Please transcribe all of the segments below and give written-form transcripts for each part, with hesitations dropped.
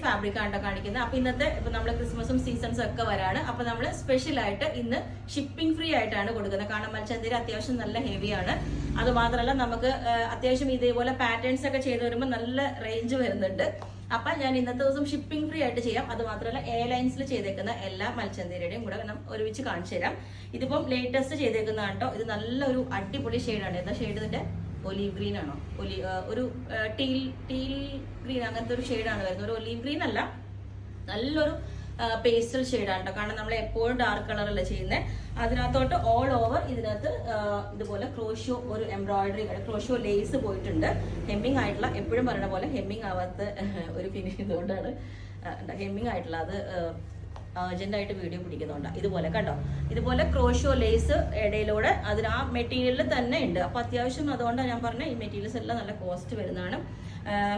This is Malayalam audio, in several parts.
ഫാബ്രിക് ആണ് കാണിക്കുന്നത്. അപ്പൊ ഇന്നത്തെ ഇപ്പൊ നമ്മള് ക്രിസ്മസും സീസൺസും ഒക്കെ വരാണ്. അപ്പൊ നമ്മള് സ്പെഷ്യൽ ആയിട്ട് ഇന്ന് ഷിപ്പിംഗ് ഫ്രീ ആയിട്ടാണ് കൊടുക്കുന്നത്. കാരണം മൽച്ചന്തേരി അത്യാവശ്യം നല്ല ഹെവിയാണ്. അത് മാത്രമല്ല നമുക്ക് അത്യാവശ്യം ഇതേപോലെ പാറ്റേൺസ് ഒക്കെ ചെയ്ത് വരുമ്പോൾ നല്ല റേഞ്ച് വരുന്നുണ്ട്. അപ്പൊ ഞാൻ ഇന്നത്തെ ദിവസം ഷിപ്പിംഗ് ഫ്രീ ആയിട്ട് ചെയ്യാം. അത് മാത്രമല്ല എയർലൈൻസിൽ ചെയ്തേക്കുന്ന എല്ലാ മൽച്ചന്തേരിയുടെയും കൂടെ ഒരുമിച്ച് കാണിച്ചു തരാം. ഇതിപ്പം ലേറ്റസ്റ്റ് ചെയ്തേക്കുന്നതാണ് കേട്ടോ. ഇത് നല്ലൊരു അടിപൊളി ഷെയ്ഡാണ്. എന്താ ഷെയ്ഡ് ഇതിന്റെ? ഒലീവ് ഗ്രീൻ ആണോ? ഒരു ടീൽ ഗ്രീൻ അങ്ങനത്തെ ഒരു ഷെയ്ഡാണ് വരുന്നത്. ഒരു ഒലീവ് ഗ്രീൻ അല്ല, നല്ലൊരു പേസ്റ്റൽ ഷെയ്ഡാണ് കേട്ടോ. കാരണം നമ്മൾ എപ്പോഴും ഡാർക്ക് കളറല്ല ചെയ്യുന്നത്. അതിനകത്തോട്ട് ഓൾ ഓവർ ഇതിനകത്ത് ഇതുപോലെ ക്രോഷ്യോ ഒരു എംബ്രോയിഡറി ക്രോഷ്യോ ലേസ് പോയിട്ടുണ്ട്. ഹെമ്മിങ് ആയിട്ടുള്ള, എപ്പോഴും പറയുന്ന പോലെ ഹെമ്മിങ് ആവാത്ത ഒരു ഫിനിഷ് ഇതുകൊണ്ടാണ് ഹെമ്മിങ് ആയിട്ടുള്ള. അത് അർജന്റായിട്ട് വീഡിയോ പിടിക്കുന്നുണ്ട്. ഇതുപോലെ കണ്ടോ, ഇതുപോലെ ക്രോഷ്യോ ലേസ് ഇടയിലൂടെ അതിന് ആ മെറ്റീരിയലിൽ തന്നെ ഉണ്ട്. അപ്പൊ അത്യാവശ്യം അതുകൊണ്ടാണ് ഞാൻ പറഞ്ഞ ഈ മെറ്റീരിയൽസ് എല്ലാം നല്ല കോസ്റ്റ് വരുന്നതാണ്.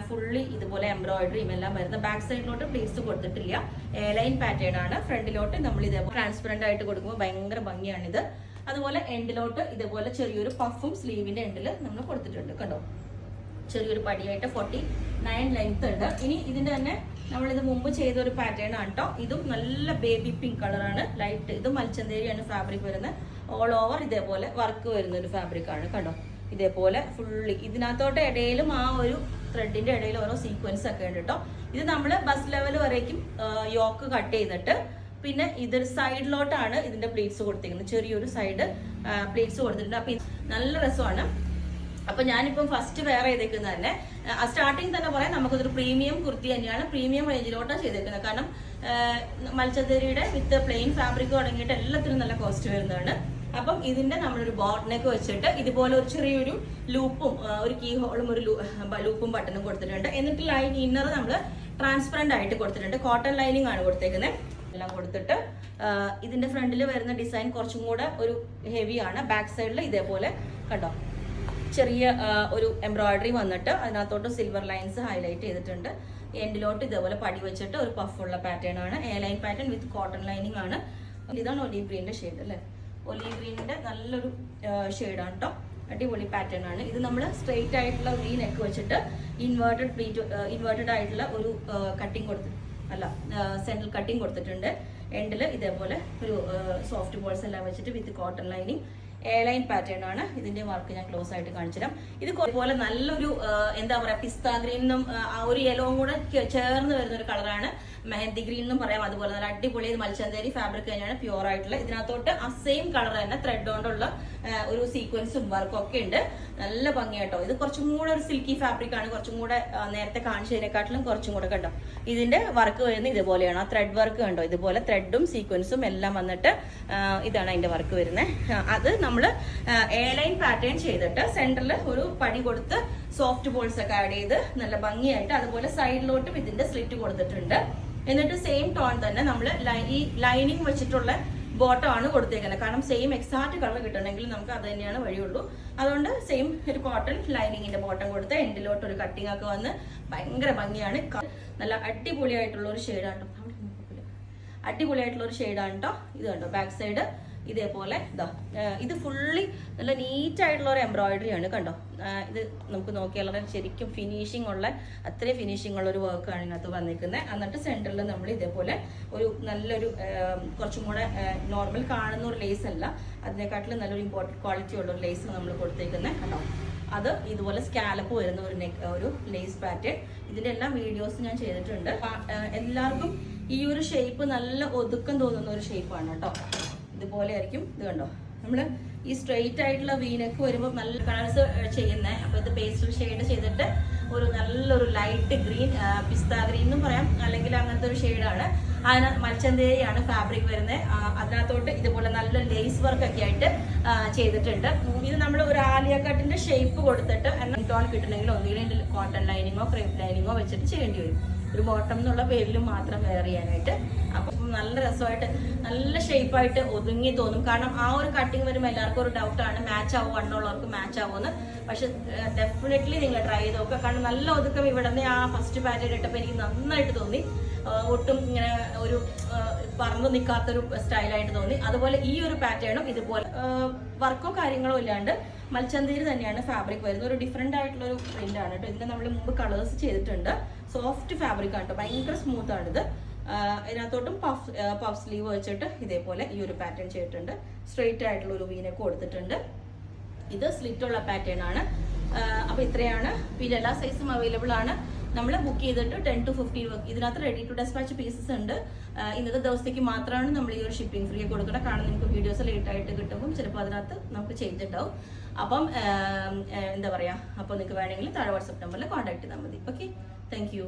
ഫുള്ളി ഇതുപോലെ എംബ്രോയിഡറിയും എല്ലാം വരുന്ന. ബാക്ക് സൈഡിലോട്ട് പ്ലേസ് കൊടുത്തിട്ടില്ല, എയർലൈൻ പാറ്റേൺ ആണ്. ഫ്രണ്ടിലോട്ട് നമ്മൾ ഇതേപോലെ ട്രാൻസ്പെറന്റ് ആയിട്ട് കൊടുക്കുമ്പോൾ ഭയങ്കര ഭംഗിയാണിത്. അതുപോലെ എൻഡിലോട്ട് ഇതുപോലെ ചെറിയൊരു പഫും സ്ലീവിന്റെ എൻഡിൽ നമ്മൾ കൊടുത്തിട്ടുണ്ട്. കണ്ടോ, ചെറിയൊരു പടിയായിട്ട് 49 ലെങ്ത് ഉണ്ട്. ഇനി ഇതിന്റെ തന്നെ നമ്മളിത് മുമ്പ് ചെയ്ത ഒരു പാറ്റേൺ ആണ് കേട്ടോ. ഇതും നല്ല ബേബി പിങ്ക് കളറാണ്, ലൈറ്റ്. ഇത് മൽച്ചന്തേരിയാണ് ഫാബ്രിക് വരുന്നത്. ഓൾ ഓവർ ഇതേപോലെ വർക്ക് വരുന്ന ഒരു ഫാബ്രിക് ആണ്. കണ്ടോ, ഇതേപോലെ ഫുള്ളി ഇതിനകത്തോട്ട് ഇടയിലും ആ ഒരു ത്രെഡിന്റെ ഇടയിൽ ഓരോ സീക്വൻസ് ഒക്കെ ഉണ്ട് കേട്ടോ. ഇത് നമ്മൾ ബസ് ലെവൽ വരേക്കും യോക്ക് കട്ട് ചെയ്തിട്ട് പിന്നെ ഇതൊരു സൈഡിലോട്ടാണ് ഇതിന്റെ പ്ലീറ്റ്സ് കൊടുത്തിരിക്കുന്നത്. ചെറിയൊരു സൈഡ് പ്ലീറ്റ്സ് കൊടുത്തിട്ടുണ്ട്. അപ്പൊ നല്ല രസമാണ്. അപ്പൊ ഞാനിപ്പം ഫസ്റ്റ് വെയർ ചെയ്തേക്കുന്നത് തന്നെ സ്റ്റാർട്ടിങ് തന്നെ പറയാം, നമുക്കതൊരു പ്രീമിയം കുർത്തി തന്നെയാണ്. പ്രീമിയം റേഞ്ചിലോട്ടാണ് ചെയ്തേക്കുന്നത്. കാരണം മൽച്ചന്തേരിയുടെ വിത്ത് പ്ലെയിൻ ഫാബ്രിക് തുടങ്ങിയിട്ട് എല്ലാത്തിനും നല്ല കോസ്റ്റ് വരുന്നതാണ്. അപ്പം ഇതിന്റെ നമ്മളൊരു ബോട്ടനൊക്കെ വെച്ചിട്ട് ഇതുപോലെ ഒരു ചെറിയൊരു ലൂപ്പും ഒരു കീ ഹോളും ഒരു ലൂപ്പും ബട്ടണും കൊടുത്തിട്ടുണ്ട്. എന്നിട്ട് ലൈൻ ഇന്നർ നമ്മൾ ട്രാൻസ്പെറന്റ് ആയിട്ട് കൊടുത്തിട്ടുണ്ട്. കോട്ടൺ ലൈനിങ് ആണ് കൊടുത്തേക്കുന്നത്. എല്ലാം കൊടുത്തിട്ട് ഇതിന്റെ ഫ്രണ്ടിൽ വരുന്ന ഡിസൈൻ കുറച്ചും കൂടെ ഒരു ഹെവിയാണ്. ബാക്ക് സൈഡിൽ ഇതേപോലെ കണ്ടോ ചെറിയ ഒരു എംബ്രോയിഡറി വന്നിട്ട് അതിനകത്തോട്ട് സിൽവർ ലൈൻസ് ഹൈലൈറ്റ് ചെയ്തിട്ടുണ്ട്. എൻഡിലോട്ട് ഇതേപോലെ പടി വെച്ചിട്ട് ഒരു പഫുള്ള പാറ്റേൺ ആണ്. എയർലൈൻ പാറ്റേൺ വിത്ത് കോട്ടൺ ലൈനിങ് ആണ്. ഇതാണ് ഒലീവ് ഗ്രീനിന്റെ ഷെയ്ഡ് അല്ലേ? ഒലീവ് ഗ്രീനിന്റെ നല്ലൊരു ഷെയ്ഡാണ് കേട്ടോ. അടിപൊളി പാറ്റേൺ ആണ്. ഇത് നമ്മൾ സ്ട്രെയിറ്റ് ആയിട്ടുള്ള വി നെക്ക് വെച്ചിട്ട് ഇൻവേർട്ടഡ് ആയിട്ടുള്ള ഒരു കട്ടിങ് കൊടുത്തിട്ട് സെൻട്രൽ കട്ടിങ് കൊടുത്തിട്ടുണ്ട്. എൻഡിൽ ഇതേപോലെ ഒരു സോഫ്റ്റ് ബോൾസ് എല്ലാം വെച്ചിട്ട് വിത്ത് കോട്ടൺ ലൈനിങ് എയർലൈൻ പാറ്റേൺ ആണ്. ഇതിന്റെ വർക്ക് ഞാൻ ക്ലോസ് ആയിട്ട് കാണിച്ചു തരാം. ഇത് പോലെ നല്ലൊരു എന്താ പറയാ, പിസ്ത ഗ്രീനും ആ ഒരു യെലോവും കൂടെ ചേർന്ന് വരുന്ന ഒരു കളറാണ്. മെഹന്തി ഗ്രീൻ എന്നും പറയാം. അതുപോലെ നല്ല അടിപൊളി മൽച്ചന്തേരി ഫാബ്രിക് തന്നെയാണ്, പ്യൂർ ആയിട്ടുള്ള. ഇതിനകത്തോട്ട് ആ സെയിം കളർ തന്നെ ത്രെഡ് കൊണ്ടുള്ള ഒരു സീക്വൻസും വർക്കും ഒക്കെ ഉണ്ട്. നല്ല ഭംഗിയാട്ടോ. ഇത് കുറച്ചും കൂടെ ഒരു സിൽക്കി ഫാബ്രിക് ആണ്. കുറച്ചും കൂടെ നേരത്തെ കാണിച്ചതിനെക്കാട്ടിലും കുറച്ചും കൂടെ കണ്ടോ. ഇതിന്റെ വർക്ക് വരുന്നത് ഇതുപോലെയാണ്. ആ ത്രെഡ് വർക്ക് കണ്ടോ, ഇതുപോലെ ത്രെഡും സീക്വൻസും എല്ലാം വന്നിട്ട് ഇതാണ് അതിന്റെ വർക്ക് വരുന്നത്. അത് നമ്മള് എയർലൈൻ പാറ്റേൺ ചെയ്തിട്ട് സെന്ററിൽ ഒരു പടി കൊടുത്ത് സോഫ്റ്റ് ബോൾസ് ഒക്കെ ആഡ് ചെയ്ത് നല്ല ഭംഗിയായിട്ട്, അതുപോലെ സൈഡിലോട്ടും ഇതിന്റെ സ്ലിറ്റ് കൊടുത്തിട്ടുണ്ട്. എന്നിട്ട് സെയിം ടോൺ തന്നെ നമ്മൾ ഈ ലൈനിങ് വെച്ചിട്ടുള്ള ബോട്ടം ആണ് കൊടുത്തേക്കുന്നത്. കാരണം സെയിം എക്സാക്ട് കളർ കിട്ടണമെങ്കിൽ നമുക്ക് അത് തന്നെയാണ് വഴിയുള്ളൂ. അതുകൊണ്ട് സെയിം ഒരു കോട്ടൺ ലൈനിങ്ങിന്റെ ബോട്ടം കൊടുത്ത് എൻഡിലോട്ട് ഒരു കട്ടിങ് ഒക്കെ വന്ന് ഭയങ്കര ഭംഗിയാണ്. നല്ല അടിപൊളിയായിട്ടുള്ള ഒരു ഷെയ്ഡാണ്. അടിപൊളിയായിട്ടുള്ള ഒരു ഷെയ്ഡാണ് കേട്ടോ. ഇത് കണ്ടോ, ബാക്ക് സൈഡ് ഇതേപോലെ ഇതാ. ഇത് ഫുള്ളി നല്ല നീറ്റ് ആയിട്ടുള്ള ഒരു എംബ്രോയിഡറി ആണ്. കണ്ടോ, ഇത് നമുക്ക് നോക്കിയാൽ ശരിക്കും ഫിനിഷിംഗ് ഉള്ള, അത്രയും ഫിനിഷിംഗ് ഉള്ള ഒരു വർക്കാണ് ഇതിനകത്ത് വന്നിരിക്കുന്നത്. എന്നിട്ട് സെന്ററിൽ നമ്മൾ ഇതേപോലെ ഒരു നല്ലൊരു കുറച്ചും കൂടെ നോർമൽ കാണുന്ന ഒരു ലേസ് അല്ല, അതിനെക്കാട്ടിലും നല്ലൊരു ഇമ്പോർട്ടൻറ്റ് ക്വാളിറ്റി ഉള്ള ഒരു ലേസ് നമ്മൾ കൊടുത്തേക്കുന്നത്. കണ്ടോ, അത് ഇതുപോലെ സ്കാലപ്പ് വരുന്ന ഒരു ലേസ് പാറ്റേൺ. ഇതിന്റെ എല്ലാം വീഡിയോസ് ഞാൻ ചെയ്തിട്ടുണ്ട്. എല്ലാവർക്കും ഈ ഒരു ഷേപ്പ് നല്ല ഒതുക്കം തോന്നുന്ന ഒരു ഷേപ്പാണ് കേട്ടോ. ഇതുപോലെ ആയിരിക്കും. ഇത് കണ്ടോ, നമ്മള് ഈ സ്ട്രെയിറ്റ് ആയിട്ടുള്ള വീനക്ക് വരുമ്പോൾ നല്ല കളേഴ്സ് ചെയ്യുന്നത്. അപ്പൊ ഇത് പേസ്റ്റൽ ഷെയ്ഡ് ചെയ്തിട്ട് ഒരു നല്ലൊരു ലൈറ്റ് ഗ്രീൻ, പിസ്ത ഗ്രീൻ എന്നും പറയാം, അല്ലെങ്കിൽ അങ്ങനത്തെ ഒരു ഷെയ്ഡാണ്. അതിന് മൽച്ചന്തേരിയാണ് ഫാബ്രിക് വരുന്നത്. അതിനകത്തോട്ട് ഇതുപോലെ നല്ല ലേസ് വർക്ക് ഒക്കെ ആയിട്ട് ചെയ്തിട്ടുണ്ട്. ഇത് നമ്മൾ ഒരു ആലിയ കട്ടിന്റെ ഷേപ്പ് കൊടുത്തിട്ട് ടോൺ കിട്ടണമെങ്കിൽ ഒന്നുകിൽ കോട്ടൺ ലൈനിങ്ങോ ക്രേപ്പ് ലൈനിങ്ങോ വെച്ചിട്ട് ചെയ്യേണ്ടി വരും. ഒരു ബോട്ടം എന്നുള്ള പേരിലും മാത്രം വെയർ ചെയ്യാനായിട്ട്. അപ്പം നല്ല രസമായിട്ട് നല്ല ഷേപ്പായിട്ട് ഒതുങ്ങി തോന്നും. കാരണം ആ ഒരു കട്ടിങ് വരുമ്പോൾ എല്ലാവർക്കും ഒരു ഡൗട്ടാണ് മാച്ച് ആവും, വണ്ണുള്ളവർക്ക് മാച്ച് ആവുമെന്ന്. പക്ഷെ ഡെഫിനറ്റ്ലി നിങ്ങൾ ട്രൈ ചെയ്ത് നോക്കുക. കാരണം നല്ല ഒതുക്കം ഇവിടെ നിന്ന് ആ ഫസ്റ്റ് പാറ്റേൺ ഇട്ടപ്പോൾ എനിക്ക് നന്നായിട്ട് തോന്നി. ഒട്ടും ഇങ്ങനെ ഒരു പറന്നു നിൽക്കാത്തൊരു സ്റ്റൈലായിട്ട് തോന്നി. അതുപോലെ ഈ ഒരു പാറ്റേണും ഇതുപോലെ വർക്കോ കാര്യങ്ങളോ ഇല്ലാണ്ട് മൽച്ചന്തേരി തന്നെയാണ് ഫാബ്രിക് വരുന്നത്. ഒരു ഡിഫറെന്റ് ആയിട്ടുള്ള ഒരു പ്രിന്റ് ആണ് കേട്ടോ. ഇതിന്റെ നമ്മൾ മുമ്പ് കളേഴ്സ് ചെയ്തിട്ടുണ്ട്. സോഫ്റ്റ് ഫാബ്രിക് ആണ് കേട്ടോ, ഭയങ്കര സ്മൂത്ത് ആണിത്. ഇതിനകത്തോട്ടും പഫ് സ്ലീവ് വെച്ചിട്ട് ഇതേപോലെ ഈ ഒരു പാറ്റേൺ ചെയ്തിട്ടുണ്ട്. സ്ട്രെയിറ്റ് ആയിട്ടുള്ള ഒരു വീനൊക്കെ കൊടുത്തിട്ടുണ്ട്. ഇത് സ്ലിറ്റ് ഉള്ള പാറ്റേൺ ആണ്. അപ്പൊ ഇത്രയാണ്. പിന്നെ എല്ലാ സൈസും അവൈലബിൾ ആണ്. നമ്മൾ ബുക്ക് ചെയ്തിട്ട് 10 to 15 വർക്ക്. ഇതിനകത്ത് റെഡി ടു ഡെസ്പാച്ച് പീസസ് ഉണ്ട്. ഇന്നത്തെ ദിവസത്തേക്ക് മാത്രമാണ് നമ്മൾ ഈ ഒരു ഷിപ്പിംഗ് ഫ്രീ കൊടുക്കണം. കാരണം നിങ്ങൾക്ക് വീഡിയോസ് ലേറ്റ് ആയിട്ട് കിട്ടുമ്പോൾ ചിലപ്പോൾ അതിനകത്ത് നമുക്ക് ചേഞ്ച് ഉണ്ടാവും. അപ്പം എന്താ പറയാ, അപ്പോൾ നിങ്ങൾക്ക് വേണമെങ്കിൽ താഴെ വാട്സ്ആപ്പ് നമ്പറിൽ കോൺടാക്ട് ചെയ്താൽ മതി. Okay, thank you.